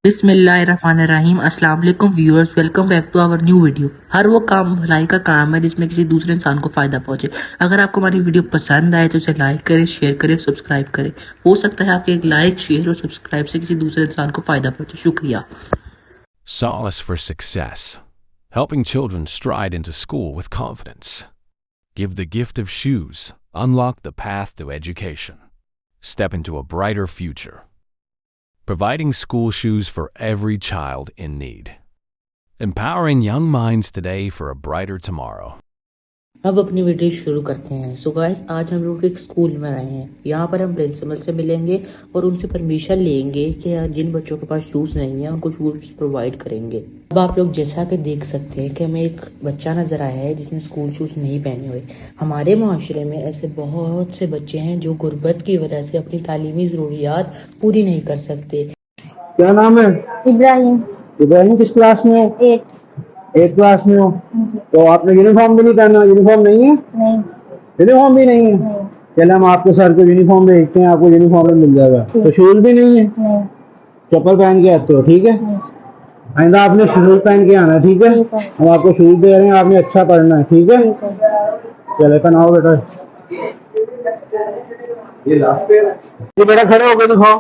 बिस्मिल्लाहिर्रहमानिर्रहीम। अस्सलाम वालेकुम viewers, welcome back to our new video. हर वो काम भलाई का काम है जिसमें किसी दूसरे इंसान को फायदा पहुंचे। अगर आपको हमारी वीडियो पसंद आए तो इसे लाइक करें, शेयर करें, सब्सक्राइब करें। हो सकता है आपके एक लाइक, शेयर और सब्सक्राइब से किसी दूसरे इंसान को फायदा पहुंचे। शुक्रिया। Solace for success. Helping children stride into school with confidence. Give the gift of shoes. Unlock the path to education. Step into a brighter future. Providing school shoes for every child in need. Empowering young minds today for a brighter tomorrow. अब अपनी video शुरू करते हैं। So guys, आज हम लोग एक school में आए हैं। यहाँ पर हम प्रिंसिपल से मिलेंगे और उनसे परमिशन लेंगे कि जिन बच्चों के पास शूज नहीं है उनको शूज प्रोवाइड करेंगे। अब आप लोग जैसा कि देख सकते हैं कि हमें एक बच्चा नजर आया है जिसने स्कूल शूज नहीं पहने हुए। हमारे माशरे में ऐसे बहुत से बच्चे हैं जो गुर्बत की वजह से अपनी तालीमी जरूरियात पूरी नहीं कर सकते। क्या नाम है? इब्राहिम। इब्राहिम किस क्लास में हो? 8 क्लास में हो। तो आपने यूनिफॉर्म भी नहीं पहना? यूनिफॉर्म नहीं है? नहीं। यूनिफॉर्म भी नहीं है? चले हम आपके सर को यूनिफॉर्म भेजते हैं, आपको यूनिफॉर्म मिल जाएगा। तो शूज भी नहीं है? नहीं। चप्पल पहन के आते हो, ठीक है? आइंदा आपने शूज पहन के आना, ठीक है? हम आपको शूज दे रहे हैं, आपने अच्छा पढ़ना है, ठीक है? चले पहनाओ बेटा। ये बेटा खड़े होकर दिखाओ।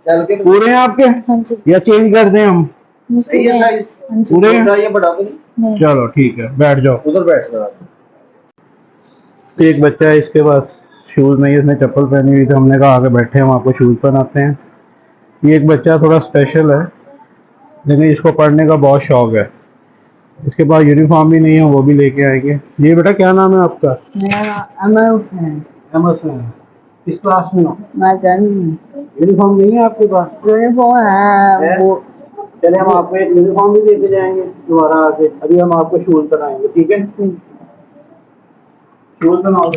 पूरे हैं आपके? हाँ जी। या चेंज कर दें हम? सही है साइज पूरे ये बढ़ा तो नहीं? चलो ठीक है, बैठ जाओ। उधर बैठ जाओ। तो एक बच्चा है, इसके पास शूज नहीं है, इसने चप्पल पहनी हुई, तो हमने कहा आगे बैठे हम आपको शूज पहनाते हैं। ये एक बच्चा थोड़ा स्पेशल है, लेकिन इसको पढ़ने का बहुत शौक है। इसके पास यूनिफॉर्म भी नहीं है, वो भी लेके आएंगे। ये बेटा क्या नाम है आपका? एमएस। किस क्लास में हो? यूनिफॉर्म नहीं है आपके पास? यूनिफॉर्म है वो। चले हम आपको एक यूनिफॉर्म भी देके जाएंगे दोबारा आके। अभी हम आपको शूज पहनाएंगे, ठीक है? शूज पहनाओ।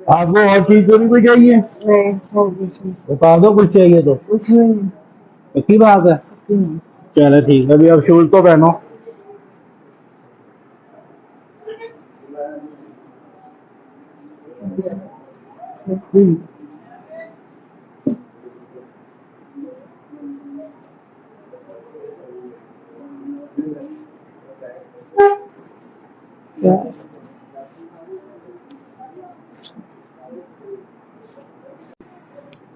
आपको और चीज तो नहीं कोई चाहिए? नहीं, बता दो कुछ चाहिए तो। कुछ नहीं। पक्की बात है? चलो ठीक है, अभी अब शूज तो पहनो।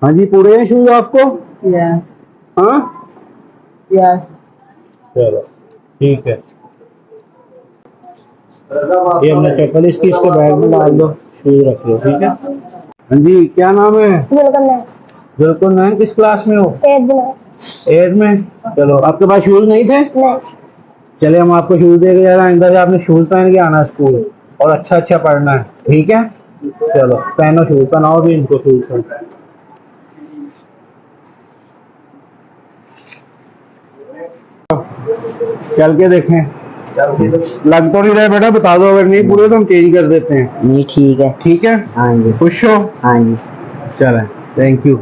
हाँ जी, पूरे हैं शूज आपको? हाँ यस। चलो ठीक है। ये हमने चप्पल इसकी इसके बैग में डाल दो, शूज रख लो, ठीक है? हाँ जी, क्या नाम है? बिल्कुल नहीं। किस क्लास में हो? 8 में। चलो, आपके पास शूज नहीं थे? नहीं। चले हम आपको शूज दे के जा रहे हैं। आइंदा से आपने शूज पहन के आना स्कूल और अच्छा अच्छा पढ़ना है, ठीक है? चलो पहनो शूज, पहनाओ भी इनको शूज पर। चल के देखें। लग तो नहीं रहे बेटा, बता दो। अगर नहीं पूरे तो हम चेंज कर देते हैं। नहीं, ठीक है। ठीक है? हाँ जी। खुश हो? हाँ जी। चलें, थैंक यू।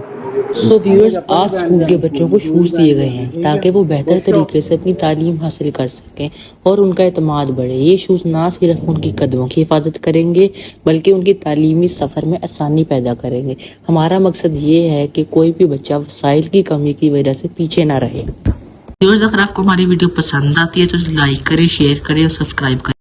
सो व्यूअर्स, आज स्कूल के बच्चों को शूज दिए गए हैं ताकि वो बेहतर तरीके से अपनी तालीम हासिल कर सकें और उनका एतमाद बढ़े। ये शूज ना सिर्फ उनकी कदमों की हिफाजत करेंगे बल्कि उनकी तालीमी सफ़र में आसानी पैदा करेंगे। हमारा मकसद ये है कि कोई भी बच्चा वसाइल की कमी की वजह से पीछे ना रहे। व्यूअर्स, अगर आपको हमारी वीडियो पसंद आती है तो लाइक करें, शेयर करें और सब्सक्राइब करें।